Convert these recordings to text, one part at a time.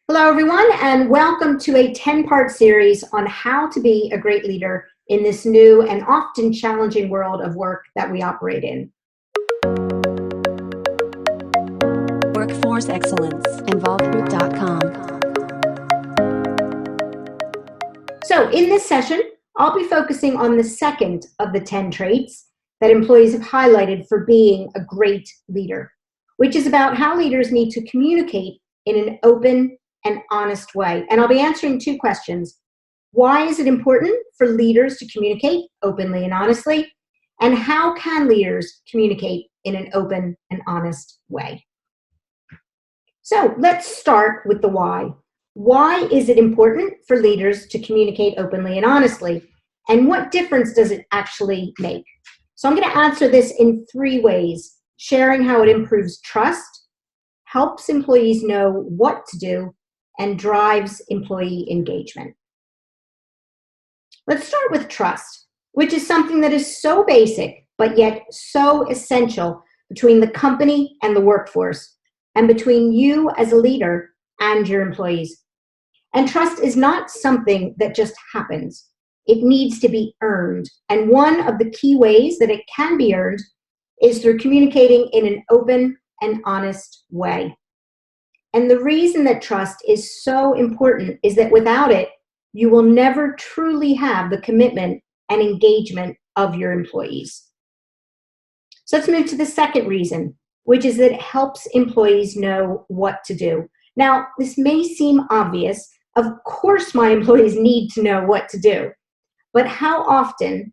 Hello, everyone, and welcome to a 10-part series on how to be a great leader in this new and often challenging world of work that we operate in. Workforce Excellence, involvedgroup.com. So in this session, I'll be focusing on the second of the 10 traits that employees have highlighted for being a great leader, which is about how leaders need to communicate in an open and honest way. And I'll be answering two questions. Why is it important for leaders to communicate openly and honestly? And how can leaders communicate in an open and honest way? So let's start with the why. Why is it important for leaders to communicate openly and honestly? And what difference does it actually make? So I'm going to answer this in three ways: sharing how it improves trust, helps employees know what to do, and drives employee engagement. Let's start with trust, which is something that is so basic, but yet so essential between the company and the workforce, and between you as a leader and your employees. And trust is not something that just happens. It needs to be earned. And one of the key ways that it can be earned is through communicating in an open and honest way. And the reason that trust is so important is that without it, you will never truly have the commitment and engagement of your employees. So let's move to the second reason, which is that it helps employees know what to do. Now, this may seem obvious. Of course, my employees need to know what to do. But how often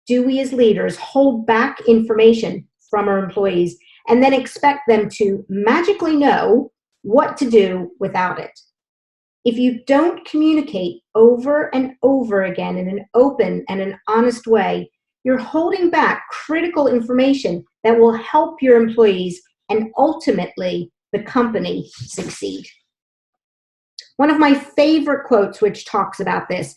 do we as leaders hold back information from our employees and then expect them to magically know what to do without it? If you don't communicate over and over again in an open and an honest way, you're holding back critical information that will help your employees and ultimately the company succeed. One of my favorite quotes which talks about this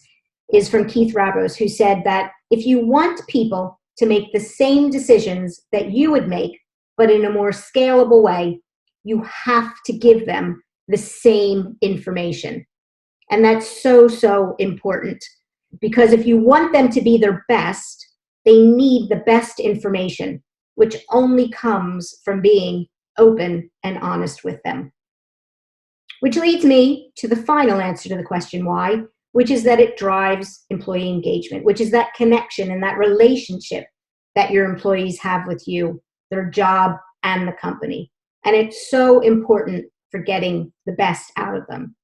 is from Keith Rabos, who said that if you want people to make the same decisions that you would make, but in a more scalable way, you have to give them the same information. And that's so, so important, because if you want them to be their best, they need the best information, which only comes from being open and honest with them. Which leads me to the final answer to the question why, which is that it drives employee engagement, which is that connection and that relationship that your employees have with you, their job, and the company. And it's so important for getting the best out of them.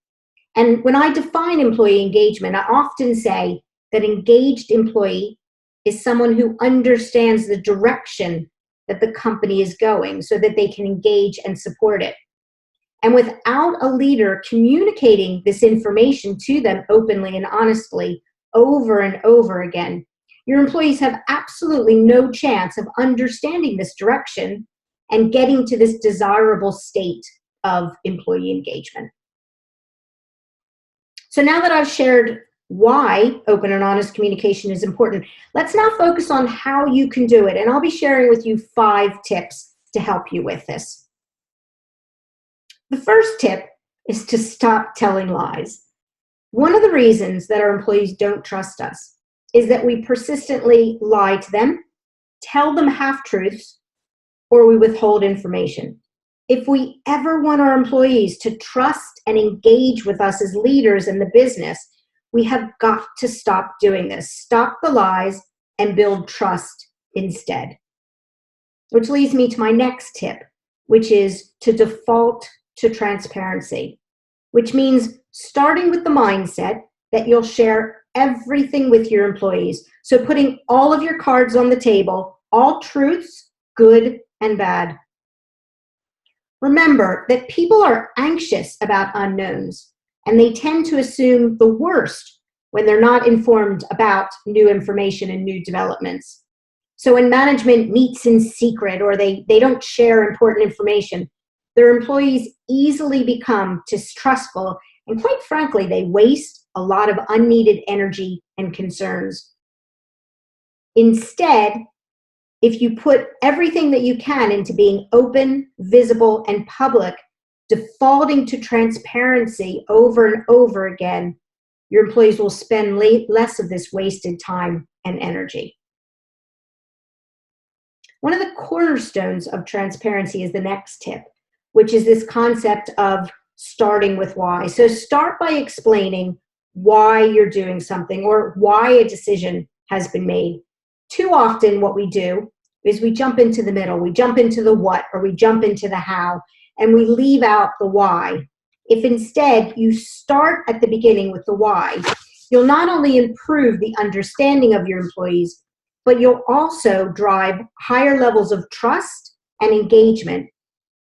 And when I define employee engagement, I often say that engaged employee is someone who understands the direction that the company is going so that they can engage and support it. And without a leader communicating this information to them openly and honestly over and over again, your employees have absolutely no chance of understanding this direction and getting to this desirable state of employee engagement. So now that I've shared why open and honest communication is important, let's now focus on how you can do it. And I'll be sharing with you 5 tips to help you with this. The first tip is to stop telling lies. One of the reasons that our employees don't trust us is that we persistently lie to them, tell them half-truths, or we withhold information. If we ever want our employees to trust and engage with us as leaders in the business, we have got to stop doing this. Stop the lies and build trust instead. Which leads me to my next tip, which is to default to transparency, which means starting with the mindset that you'll share everything with your employees. So putting all of your cards on the table, all truths, good and bad. Remember that people are anxious about unknowns, and they tend to assume the worst when they're not informed about new information and new developments. So when management meets in secret or they don't share important information, their employees easily become distrustful, and quite frankly, they waste a lot of unneeded energy and concerns. Instead, if you put everything that you can into being open, visible, and public, defaulting to transparency over and over again, your employees will spend less of this wasted time and energy. One of the cornerstones of transparency is the next tip, which is this concept of starting with why. So start by explaining why you're doing something or why a decision has been made. Too often what we do is we jump into the middle, we jump into the what, or we jump into the how, and we leave out the why. If instead you start at the beginning with the why, you'll not only improve the understanding of your employees, but you'll also drive higher levels of trust and engagement,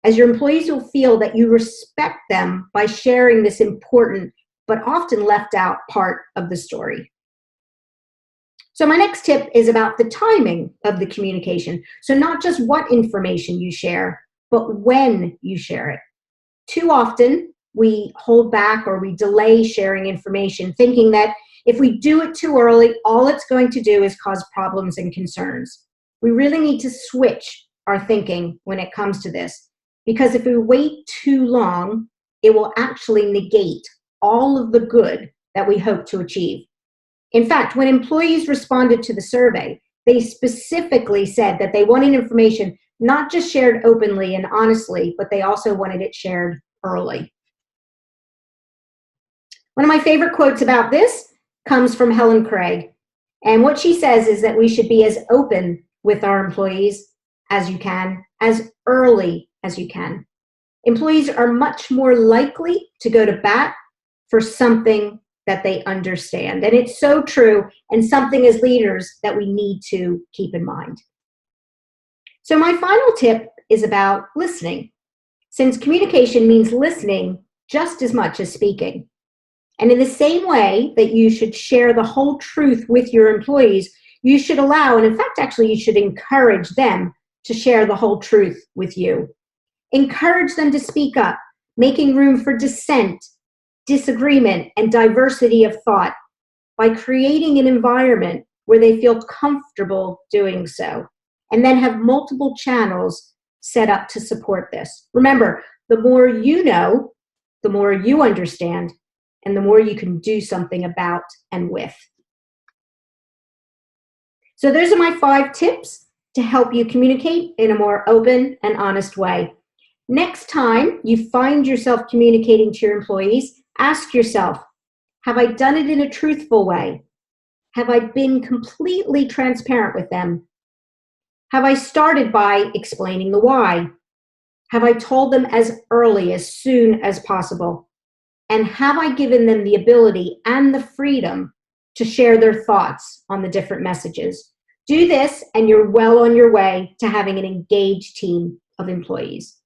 as your employees will feel that you respect them by sharing this important but often left out part of the story. So my next tip is about the timing of the communication. So not just what information you share, but when you share it. Too often, we hold back or we delay sharing information, thinking that if we do it too early, all it's going to do is cause problems and concerns. We really need to switch our thinking when it comes to this, because if we wait too long, it will actually negate all of the good that we hope to achieve. In fact, when employees responded to the survey, they specifically said that they wanted information not just shared openly and honestly, but they also wanted it shared early. One of my favorite quotes about this comes from Helen Craig. And what she says is that we should be as open with our employees as you can, as early as you can. Employees are much more likely to go to bat for something that they understand. And it's so true, and something as leaders that we need to keep in mind. So my final tip is about listening, since communication means listening just as much as speaking. And in the same way that you should share the whole truth with your employees, you should allow, and in fact, actually, you should encourage them to share the whole truth with you. Encourage them to speak up, making room for dissent, disagreement, and diversity of thought by creating an environment where they feel comfortable doing so, and then have multiple channels set up to support this. Remember, the more you know, the more you understand, and the more you can do something about and with. So those are my 5 tips to help you communicate in a more open and honest way. Next time you find yourself communicating to your employees, ask yourself, have I done it in a truthful way? Have I been completely transparent with them? Have I started by explaining the why? Have I told them as early, as soon as possible? And have I given them the ability and the freedom to share their thoughts on the different messages? Do this, and you're well on your way to having an engaged team of employees.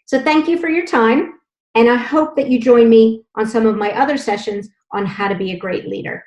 So thank you for your time, and I hope that you join me on some of my other sessions on how to be a great leader.